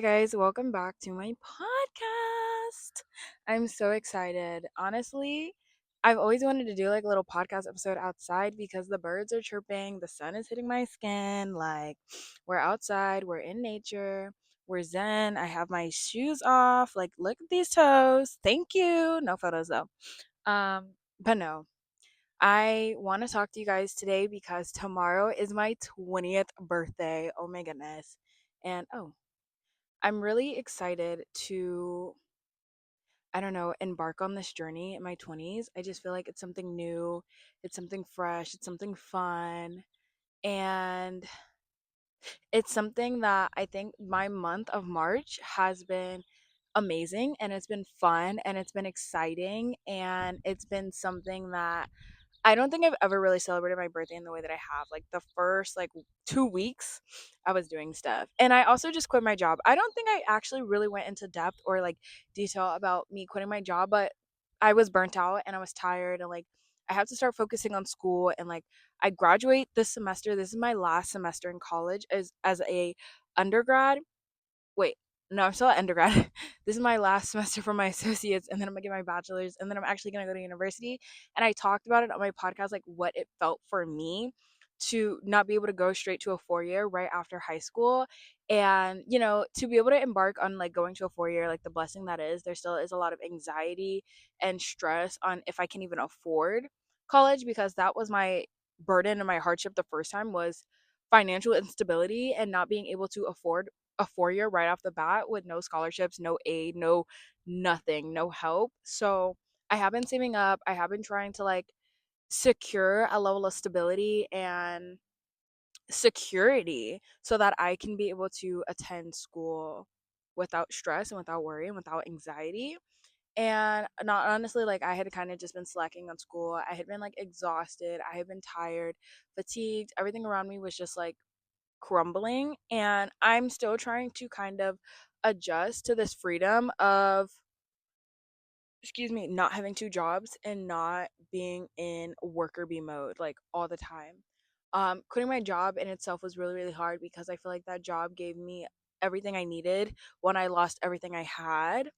Hey guys, welcome back to my podcast. I'm so excited. Honestly, I've always wanted to do like a little podcast episode outside because the birds are chirping, the sun is hitting my skin. Like, we're outside, we're in nature, we're zen. I have my shoes off. Like, look at these toes. Thank you. No photos though. But no, I want to talk to you guys today because tomorrow is my 20th birthday. Oh my goodness. And I'm really excited to, I don't know, embark on this journey in my 20s. I just feel like it's something new, it's something fresh, it's something fun. And it's something that I think my month of March has been amazing and it's been fun and it's been exciting and it's been something that I don't think I've ever really celebrated my birthday in the way that I have. Like the first 2 weeks, I was doing stuff. And I also just quit my job. I don't think I actually really went into depth or like detail about me quitting my job, but I was burnt out and I was tired and like I have to start focusing on school and like I graduate this semester. This is my last semester in college as a undergrad. Wait, no, I'm still at undergrad. This is my last semester for my associates, and then I'm gonna get my bachelor's, and then I'm actually gonna go to university. And I talked about it on my podcast, like what it felt for me to not be able to go straight to a 4 year right after high school. And, to be able to embark on like going to a 4 year, like the blessing that is, there still is a lot of anxiety and stress on if I can even afford college because that was my burden and my hardship the first time was financial instability and not being able to afford a 4 year right off the bat with no scholarships, no aid, no nothing, no help. So I have been saving up. I have been trying to like secure a level of stability and security so that I can be able to attend school without stress and without worry and without anxiety. And not honestly, like I had kind of just been slacking on school. I had been like exhausted. I had been tired, fatigued. Everything around me was just like crumbling, and I'm still trying to kind of adjust to this freedom of, excuse me, not having two jobs and not being in worker bee mode like all the time. Quitting my job in itself was really really hard because I feel like that job gave me everything I needed when I lost everything I had.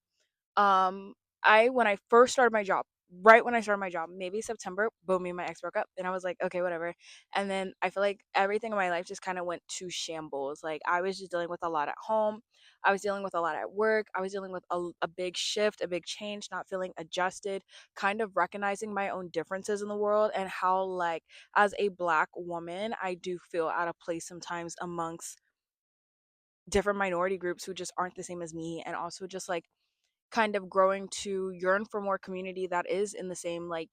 um, I when I first started my job, right when I started my job, maybe September, boom, me and my ex broke up, and I was like, okay, whatever. And then I feel like everything in my life just kind of went to shambles. Like I was just dealing with a lot at home, I was dealing with a lot at work, I was dealing with a big shift, a big change, not feeling adjusted, kind of recognizing my own differences in the world and how like as a black woman, I do feel out of place sometimes amongst different minority groups who just aren't the same as me, and also just like kind of growing to yearn for more community that is in the same like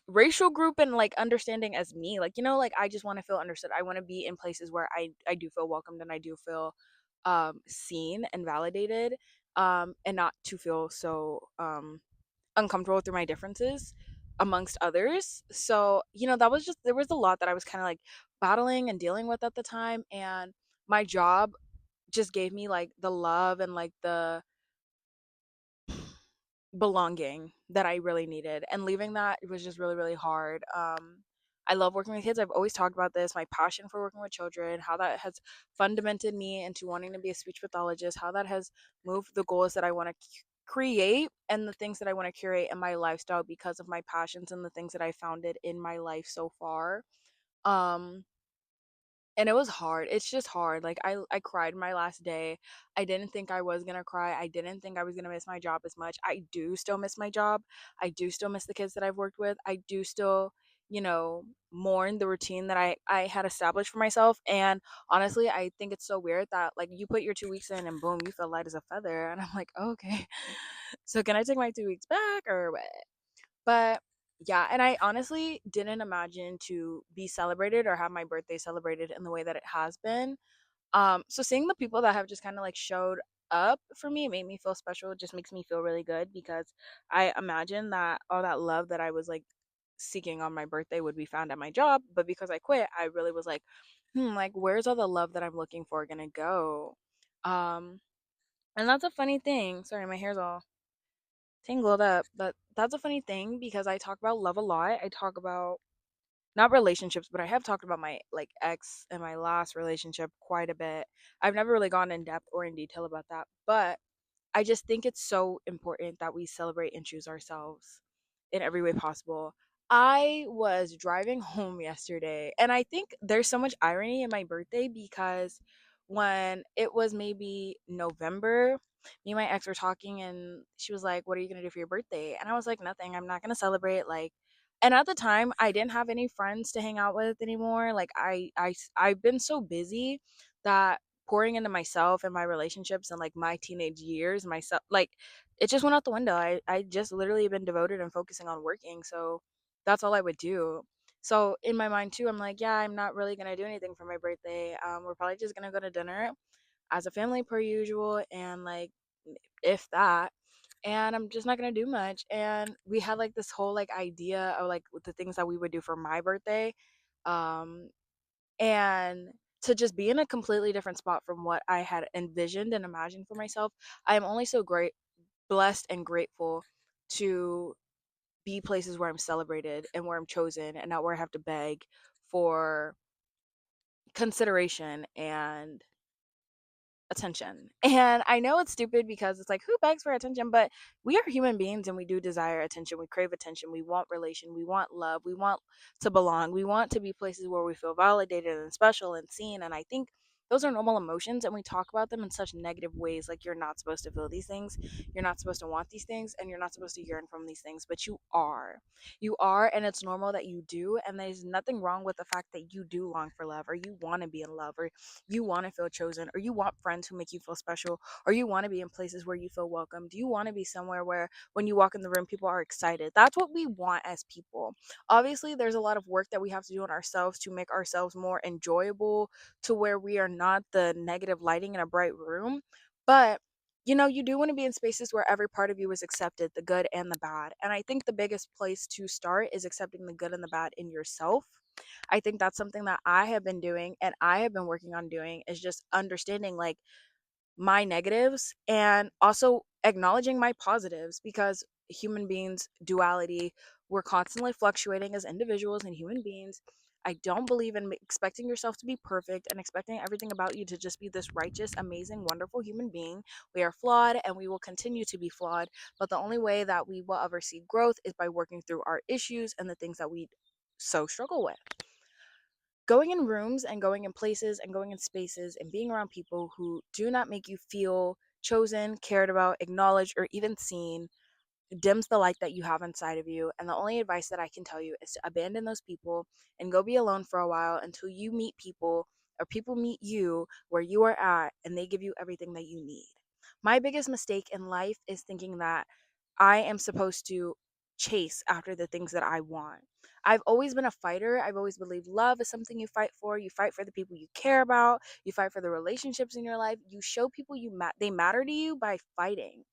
racial group and like understanding as me, like like I just want to feel understood. I want to be in places where I do feel welcomed and I do feel seen and validated, and not to feel so uncomfortable through my differences amongst others. So that was just, there was a lot that I was kind of like battling and dealing with at the time, and my job just gave me like the love and like the belonging that I really needed. And leaving that, it was just really, really hard. I love working with kids. I've always talked about this, my passion for working with children, how that has fundamented me into wanting to be a speech pathologist, how that has moved the goals that I want to create and the things that I want to curate in my lifestyle because of my passions and the things that I founded in my life so far. Um, and it was hard. It's just hard. Like I cried my last day. I didn't think I was going to cry. I didn't think I was going to miss my job as much. I do still miss my job. I do still miss the kids that I've worked with. I do still, mourn the routine that I had established for myself. And honestly, I think it's so weird that like you put your 2 weeks in and boom, you feel light as a feather, and I'm like, oh, "Okay. So can I take my 2 weeks back or what?" But yeah, and I honestly didn't imagine to be celebrated or have my birthday celebrated in the way that it has been. So seeing the people that have just kind of like showed up for me made me feel special. It just makes me feel really good because I imagine that all that love that I was like seeking on my birthday would be found at my job, but because I quit, I really was like, like where's all the love that I'm looking for gonna go? Um, and that's a funny thing. Sorry, my hair's all tangled up, but that's a funny thing because I talk about love a lot. I talk about not relationships, but I have talked about my like ex and my last relationship quite a bit. I've never really gone in depth or in detail about that, but I just think it's so important that we celebrate and choose ourselves in every way possible. I was driving home yesterday, and I think there's so much irony in my birthday because when it was maybe November, me and my ex were talking, and she was like, "What are you gonna do for your birthday?" And I was like, "Nothing. I'm not gonna celebrate." Like, and at the time, I didn't have any friends to hang out with anymore. Like, I've been so busy that pouring into myself and my relationships and like my teenage years myself like it just went out the window. I just literally been devoted and focusing on working, so that's all I would do. So in my mind too, I'm like, yeah, I'm not really gonna do anything for my birthday. We're probably just gonna go to dinner as a family per usual, and like if that, and I'm just not gonna do much. And we had like this whole like idea of like the things that we would do for my birthday, um and to just be in a completely different spot from what I had envisioned and imagined for myself. I am only so great, blessed, and grateful to be places where I'm celebrated and where I'm chosen and not where I have to beg for consideration and attention. And I know it's stupid because it's like, who begs for attention? But we are human beings and we do desire attention. We crave attention. We want relation. We want love. We want to belong. We want to be places where we feel validated and special and seen. And I think those are normal emotions, and we talk about them in such negative ways. Like, you're not supposed to feel these things. You're not supposed to want these things. And you're not supposed to yearn from these things. But you are. You are. And it's normal that you do. And there's nothing wrong with the fact that you do long for love, or you want to be in love, or you want to feel chosen, or you want friends who make you feel special, or you want to be in places where you feel welcome. Do you want to be somewhere where when you walk in the room people are excited? That's what we want as people. Obviously there's a lot of work that we have to do on ourselves to make ourselves more enjoyable, to where we are not the negative lighting in a bright room. But you do want to be in spaces where every part of you is accepted, the good and the bad. And I think the biggest place to start is accepting the good and the bad in yourself. I think that's something that I have been doing and I have been working on doing, is just understanding like my negatives and also acknowledging my positives, because human beings duality, we're constantly fluctuating as individuals and human beings. I don't believe in expecting yourself to be perfect and expecting everything about you to just be this righteous, amazing, wonderful human being. We are flawed and we will continue to be flawed, but the only way that we will ever see growth is by working through our issues and the things that we so struggle with. Going in rooms and going in places and going in spaces and being around people who do not make you feel chosen, cared about, acknowledged, or even seen dims the light that you have inside of you. And the only advice that I can tell you is to abandon those people and go be alone for a while until you meet people, or people meet you where you are at and they give you everything that you need. My biggest mistake in life is thinking that I am supposed to chase after the things that I want. I've always been a fighter. I've always believed love is something you fight for. You fight for the people you care about. You fight for the relationships in your life. You show people they matter to you by fighting.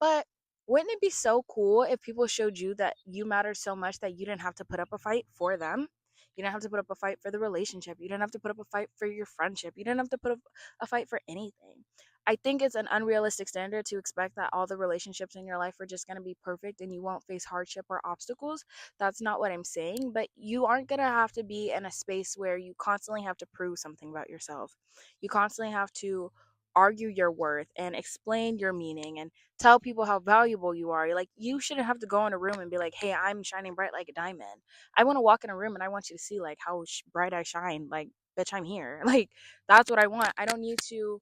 But wouldn't it be so cool if people showed you that you mattered so much that you didn't have to put up a fight for them? You didn't have to put up a fight for the relationship. You didn't have to put up a fight for your friendship. You didn't have to put up a fight for anything. I think it's an unrealistic standard to expect that all the relationships in your life are just going to be perfect and you won't face hardship or obstacles. That's not what I'm saying, but you aren't going to have to be in a space where you constantly have to prove something about yourself. You constantly have to argue your worth and explain your meaning and tell people how valuable you are. Like, you shouldn't have to go in a room and be like, "Hey, I'm shining bright like a diamond." I want to walk in a room and I want you to see like how bright I shine. Like, bitch, I'm here. Like, that's what I want. I don't need to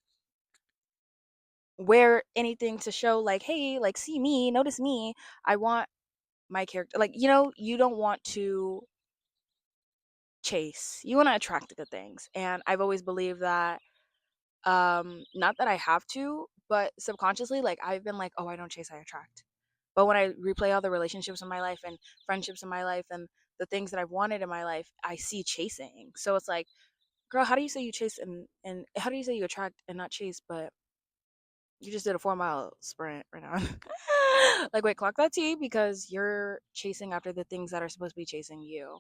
wear anything to show like, "Hey, like, see me, notice me." I want my character, like, you don't want to chase. You want to attract the good things. And I've always believed that, not that I have to, but subconsciously, like, I've been like, "Oh, I don't chase, I attract." But when I replay all the relationships in my life and friendships in my life and the things that I've wanted in my life, I see chasing. So it's like, girl, how do you say you chase and how do you say you attract and not chase, but you just did a 4 mile sprint right now? Like, wait, clock that T, because you're chasing after the things that are supposed to be chasing you.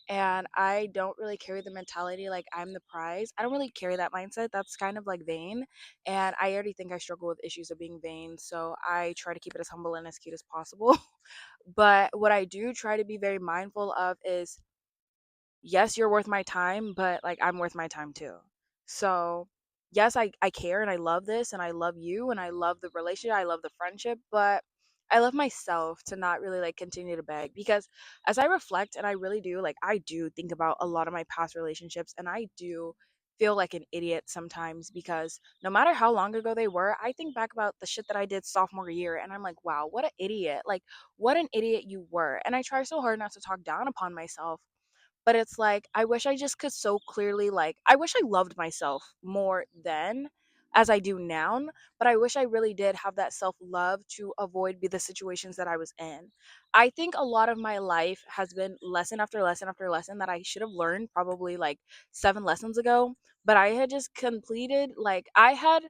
And I don't really carry the mentality like I'm the prize. I don't really carry that mindset. That's kind of like vain. And I already think I struggle with issues of being vain. So I try to keep it as humble and as cute as possible. But what I do try to be very mindful of is yes, you're worth my time, but like I'm worth my time too. So, yes, I care and I love this and I love you and I love the relationship, I love the friendship, but I love myself to not really like continue to beg because as I reflect and I really do like I do think about a lot of my past relationships and I do feel like an idiot sometimes because no matter how long ago they were, I think back about the shit that I did sophomore year and I'm like, wow, what an idiot. Like what an idiot you were. And I try so hard not to talk down upon myself, but it's like, I wish I just could so clearly, like, I wish I loved myself more then as I do now, but I wish I really did have that self love to avoid be the situations that I was in. I think a lot of my life has been lesson after lesson after lesson that I should have learned probably like 7 lessons ago, but I had just completed, like, I had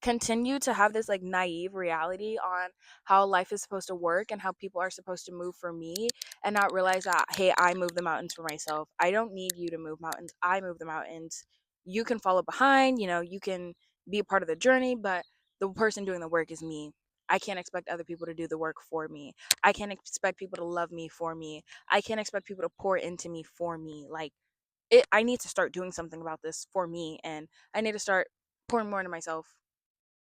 continue to have this like naive reality on how life is supposed to work and how people are supposed to move for me and not realize that hey, I move the mountains for myself. I don't need you to move mountains. I move the mountains. You can follow behind, you can be a part of the journey, but the person doing the work is me. I can't expect other people to do the work for me. I can't expect people to love me for me. I can't expect people to pour into me for me. Like I need to start doing something about this for me and I need to start pouring more into myself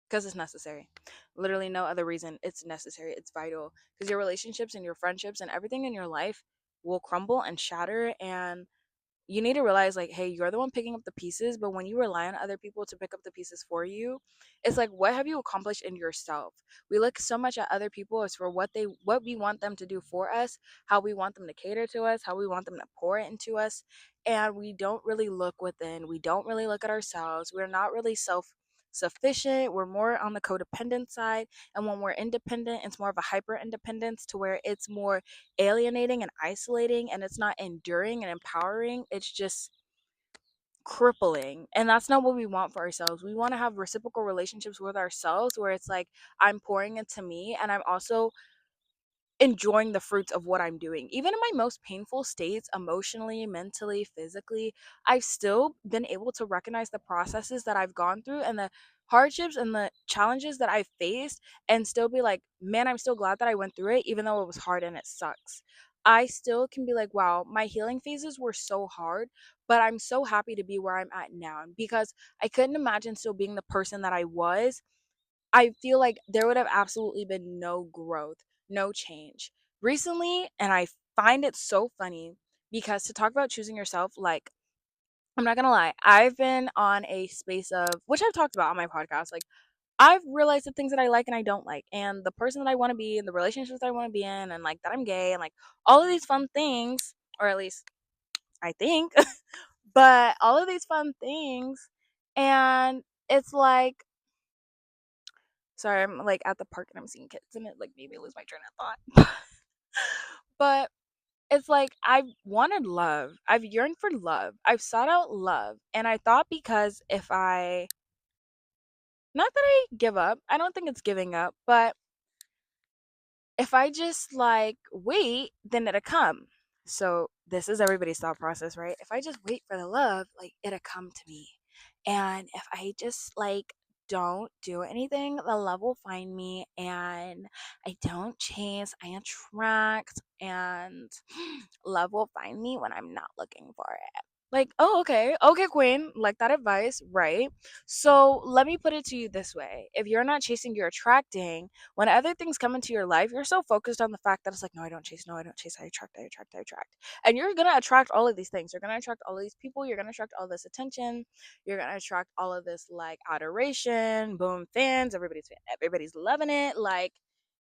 because it's necessary. Literally, no other reason. It's necessary. It's vital because your relationships and your friendships and everything in your life will crumble and shatter. And you need to realize, like, hey, you're the one picking up the pieces. But when you rely on other people to pick up the pieces for you, it's like, what have you accomplished in yourself? We look so much at other people as for what we want them to do for us, how we want them to cater to us, how we want them to pour it into us. And we don't really look within. We don't really look at ourselves. We're not really sufficient. We're more on the codependent side. And when we're independent, it's more of a hyper independence to where it's more alienating and isolating and it's not enduring and empowering. It's just crippling. And that's not what we want for ourselves. We want to have reciprocal relationships with ourselves where it's like I'm pouring into me and I'm also enjoying the fruits of what I'm doing. Even in my most painful states, emotionally, mentally, physically, I've still been able to recognize the processes that I've gone through and the hardships and the challenges that I've faced and still be like, man, I'm still glad that I went through it, even though it was hard and it sucks. I still can be like, wow, my healing phases were so hard, but I'm so happy to be where I'm at now because I couldn't imagine still being the person that I was. I feel like there would have absolutely been no growth, no change. Recently, and I find it so funny because to talk about choosing yourself, like, I'm not gonna lie, I've been on a space of, which I've talked about on my podcast, like, I've realized the things that I like and I don't like, and the person that I wanna be, and the relationships that I wanna be in, and like that I'm gay, and like all of these fun things, or at least I think, but all of these fun things, and it's like, sorry, I'm like at the park and I'm seeing kids and it like made me lose my train of thought. But it's like I've wanted love. I've yearned for love. I've sought out love. And I thought because if I, not that I give up, I don't think it's giving up, but if I just like wait, then it'll come. So this is everybody's thought process, right? If I just wait for the love, like it'll come to me. And if I just like don't do anything, the love will find me and I don't chase, I attract and love will find me when I'm not looking for it. Like, oh, okay. Okay, Queen. Like that advice, right? So let me put it to you this way. If you're not chasing, you're attracting. When other things come into your life, you're so focused on the fact that it's like, no, I don't chase, no, I don't chase, I attract, I attract, I attract. And you're gonna attract all of these things. You're gonna attract all of these people, you're gonna attract all this attention, you're gonna attract all of this like adoration, boom, fans, everybody's loving it. Like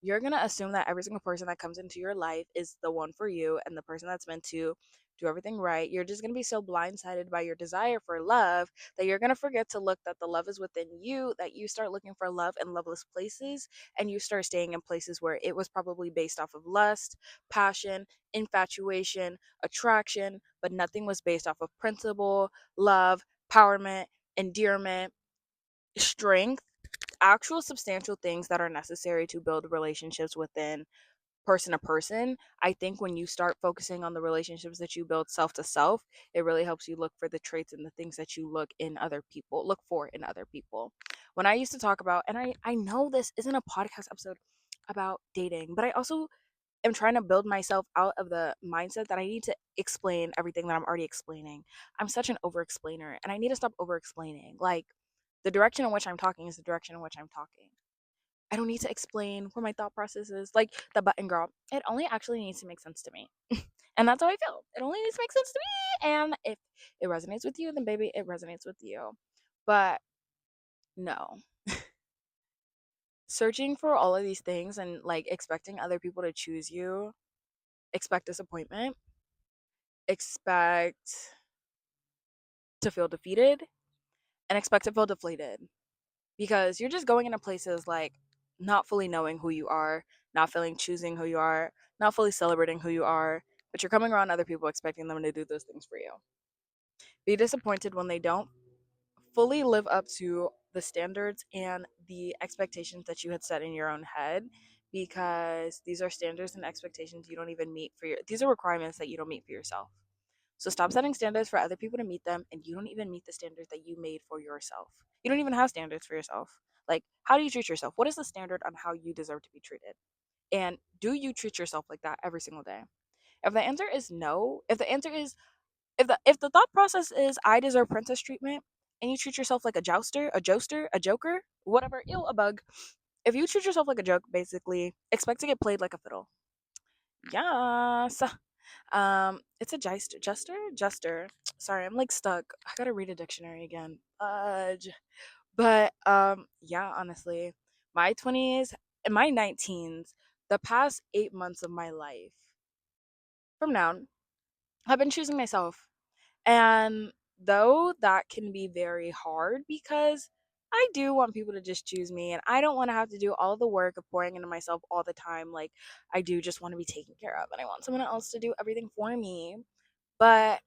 you're gonna assume that every single person that comes into your life is the one for you and the person that's meant to do everything right. You're just going to be so blindsided by your desire for love that you're going to forget to look that the love is within you, that you start looking for love in loveless places and you start staying in places where it was probably based off of lust, passion, infatuation, attraction, but nothing was based off of principle, love, empowerment, endearment, strength, actual substantial things that are necessary to build relationships within person to person. I think when you start focusing on the relationships that you build self to self, it really helps you look for the traits and the things that you look for in other people. When I used to talk about, and I know this isn't a podcast episode about dating, but I also am trying to build myself out of the mindset that I need to explain everything that I'm already explaining. I'm such an over explainer and I need to stop over explaining. Like, the direction in which I'm talking is the direction in which I'm talking. I don't need to explain where my thought process is. Like the button girl, it only actually needs to make sense to me. And that's how I feel. It only needs to make sense to me. And if it resonates with you, then baby, it resonates with you. But no, searching for all of these things and like expecting other people to choose you, expect disappointment, expect to feel defeated, and expect to feel deflated because you're just going into places like not fully knowing who you are, not feeling choosing who you are, not fully celebrating who you are, but you're coming around other people expecting them to do those things for you. Be disappointed when they don't fully live up to the standards and the expectations that you had set in your own head because these are standards and expectations you don't even meet for your these are requirements that you don't meet for yourself. So stop setting standards for other people to meet them and you don't even meet the standards that you made for yourself. You don't even have standards for yourself. Like, how do you treat yourself? What is the standard on how you deserve to be treated? And do you treat yourself like that every single day? If the answer is no, if the answer is if the thought process is I deserve princess treatment and you treat yourself like a jouster, a joker, whatever, ew, a bug. If you treat yourself like a joke, basically, expect to get played like a fiddle. Yes. It's a jester. Sorry, I'm like stuck. I gotta read a dictionary again. But yeah, honestly, my 20s and my 19s, the past 8 months of my life from now, I've been choosing myself. And though that can be very hard because I do want people to just choose me and I don't want to have to do all the work of pouring into myself all the time. Like, I do just want to be taken care of and I want someone else to do everything for me. But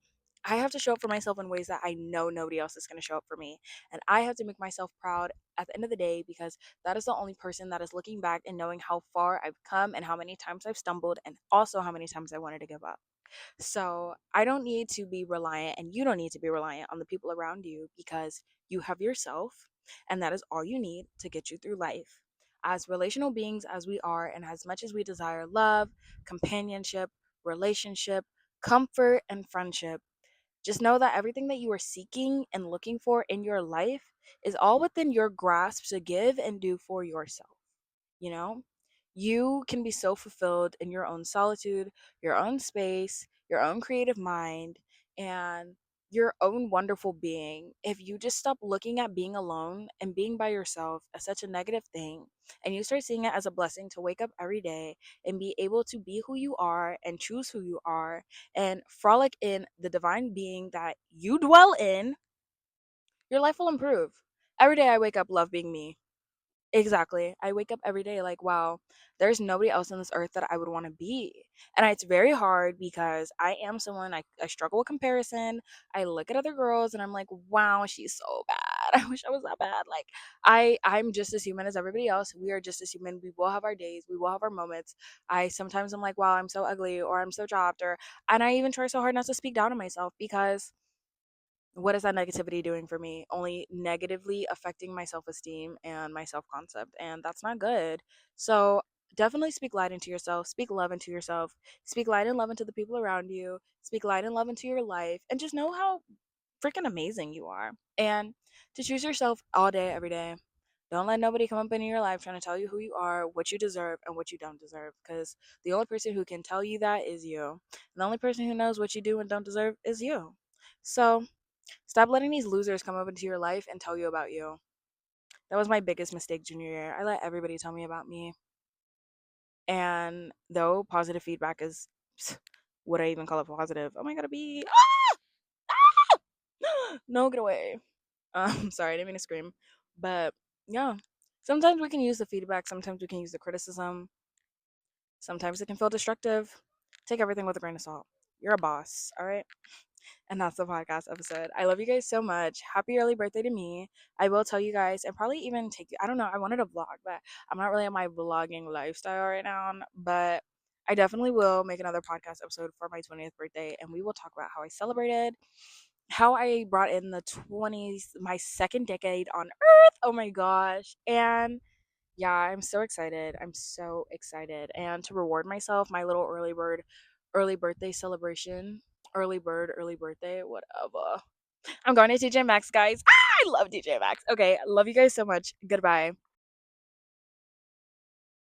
I have to show up for myself in ways that I know nobody else is going to show up for me. And I have to make myself proud at the end of the day because that is the only person that is looking back and knowing how far I've come and how many times I've stumbled and also how many times I wanted to give up. So I don't need to be reliant, and you don't need to be reliant on the people around you because you have yourself, and that is all you need to get you through life. As relational beings as we are, and as much as we desire love, companionship, relationship, comfort, and friendship, just know that everything that you are seeking and looking for in your life is all within your grasp to give and do for yourself. You know, you can be so fulfilled in your own solitude, your own space, your own creative mind, and your own wonderful being if you just stop looking at being alone and being by yourself as such a negative thing and you start seeing it as a blessing to wake up every day and be able to be who you are and choose who you are and frolic in the divine being that you dwell in, your life will improve. Every day I wake up love being me. Exactly. I wake up every day like, wow, there's nobody else on this earth that I would want to be. And it's very hard because I am someone, I struggle with comparison. I look at other girls and I'm like, wow, she's so bad. I wish I was that bad. Like, I'm just as human as everybody else. We are just as human. We will have our days. We will have our moments. I sometimes I'm like, wow, I'm so ugly or I'm so chopped or and I even try so hard not to speak down to myself because what is that negativity doing for me? Only negatively affecting my self esteem and my self concept. And that's not good. So definitely speak light into yourself, speak love into yourself, speak light and love into the people around you, speak light and love into your life, and just know how freaking amazing you are. And to choose yourself all day, every day. Don't let nobody come up into your life trying to tell you who you are, what you deserve, and what you don't deserve. Because the only person who can tell you that is you. And the only person who knows what you do and don't deserve is you. So stop letting these losers come up into your life and tell you about you. That was my biggest mistake junior year. I let everybody tell me about me. And though positive feedback is would I even call it positive? Oh my god, be no, get away. Sorry, I didn't mean to scream. But yeah. Sometimes we can use the feedback, sometimes we can use the criticism, sometimes it can feel destructive. Take everything with a grain of salt. You're a boss, all right? And that's the podcast episode. I love you guys so much. Happy early birthday to me. I will tell you guys and probably even take you. I don't know. I wanted to vlog, but I'm not really on my vlogging lifestyle right now. But I definitely will make another podcast episode for my 20th birthday and we will talk about how I celebrated, how I brought in the 20s, my second decade on earth. Oh my gosh. And Yeah, I'm so excited. I'm so excited. And to reward myself, my little early birthday celebration, early birthday, whatever. I'm going to TJ Maxx, guys. Ah, I love TJ Maxx. Okay, love you guys so much. Goodbye.